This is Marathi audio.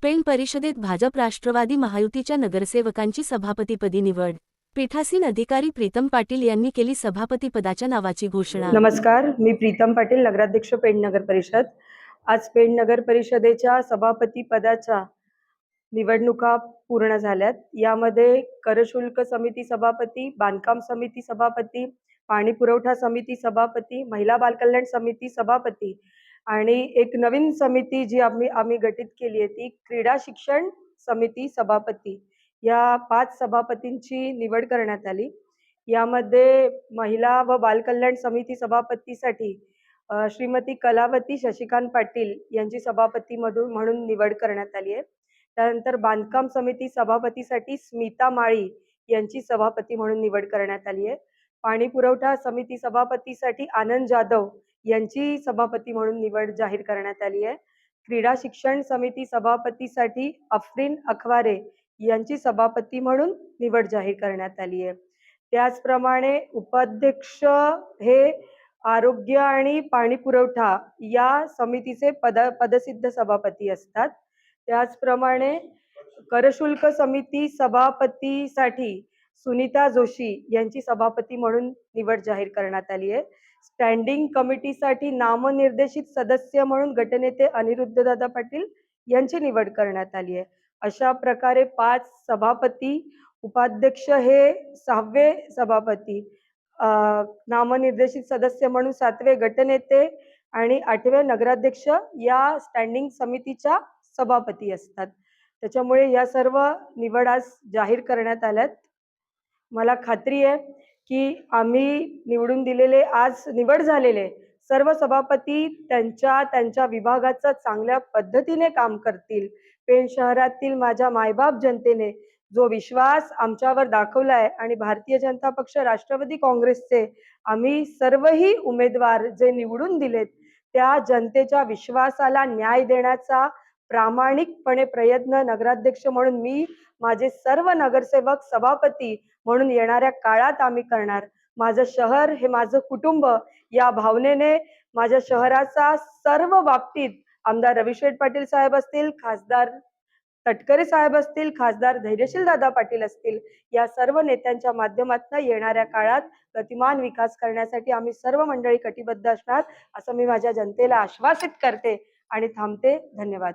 पेण परिषदेत भाजप राष्ट्रवादी महायुतीच्या नगरसेवकांची सभापतीपदी निवड। पीठासीन अधिकारी प्रीतम पाटील यांनी केली सभापतीपदाच्या नावाची घोषणा। नमस्कार, मी प्रीतम पाटील, नगराध्यक्ष पेण नगर परिषद। आज पेण नगर परिषदेच्या सभापती पदाच्या निवडणुका पूर्ण झाल्यात। यामध्ये करशुल्क समिती सभापती, बांधकाम समिती सभापती, पाणी पुरवठा समिती सभापती, महिला बालकल्याण समिती सभापती आणि एक नवीन समिती जी आम्ही गठीत केली आहे ती क्रीडा शिक्षण समिती सभापती, या 5 सभापतींची निवड करण्यात आली। यामध्ये महिला व बालकल्याण समिती सभापतीसाठी श्रीमती कलावती शशिकांत पाटील यांची सभापती म्हणून निवड करण्यात आली आहे। त्यानंतर बांधकाम समिती सभापतीसाठी स्मिता माळी यांची सभापती म्हणून निवड करण्यात आली आहे। पाणी पुरवठा समिती सभापतीसाठी आनंद जाधव यांची सभापती म्हणून निवड जाहीर करण्यात आली आहे। क्रीडा शिक्षण समिती सभापतीसाठी अफरीन अखवारे यांची सभापती म्हणून निवड जाहीर करण्यात आली आहे। त्याचप्रमाणे उपाध्यक्ष हे आरोग्य आणि पाणी पुरवठा या समितीचे पदसिद्ध सभापती असतात। त्याचप्रमाणे करशुल्क समिती सभापतीसाठी सुनीता जोशी यांची सभापती म्हणून निवड जाहीर करण्यात आली आहे। स्टँडिंग कमिटीसाठी नामनिर्देशित सदस्य म्हणून गटनेते अनिरुद्धदादा पाटील यांची निवड करण्यात आली आहे। अशा प्रकारे 5 सभापती, उपाध्यक्ष हे 6वे सभापती, नामनिर्देशित सदस्य म्हणून 7वे गटनेते आणि 8वे नगराध्यक्ष या स्टँडिंग समितीच्या सभापती असतात। त्याच्यामुळे या सर्व निवड आज जाहीर करण्यात आल्यात। मला खात्री आहे की आम्ही निवडून दिलेले, आज निवड झालेले सर्व सभापती त्यांच्या विभागाचं चांगल्या पद्धतीने काम करतील। पेण शहरातील माझ्या मायबाप जनतेने जो विश्वास आमच्यावर दाखवलाय आणि भारतीय जनता पक्ष, राष्ट्रवादी काँग्रेसचे आम्ही सर्वही उमेदवार जे निवडून दिलेत, त्या जनतेच्या विश्वासाला न्याय देण्याचा प्रामाणिकपणे प्रयत्न नगराध्यक्ष म्हणून मी, माझे सर्व नगरसेवक, सभापती म्हणून येणाऱ्या काळात आम्ही करणार। माझं शहर हे माझं कुटुंब या भावनेने माझ्या शहराचा सर्व बाबतीत आमदार रविशेठ पाटील साहेब असतील, खासदार तटकरे साहेब असतील, खासदार धैर्यशील दादा पाटील असतील, या सर्व नेत्यांच्या माध्यमातून येणाऱ्या काळात गतिमान विकास करण्यासाठी आम्ही सर्व मंडळी कटिबद्ध असणार असं मी माझ्या जनतेला आश्वासित करते आणि थांबते। धन्यवाद।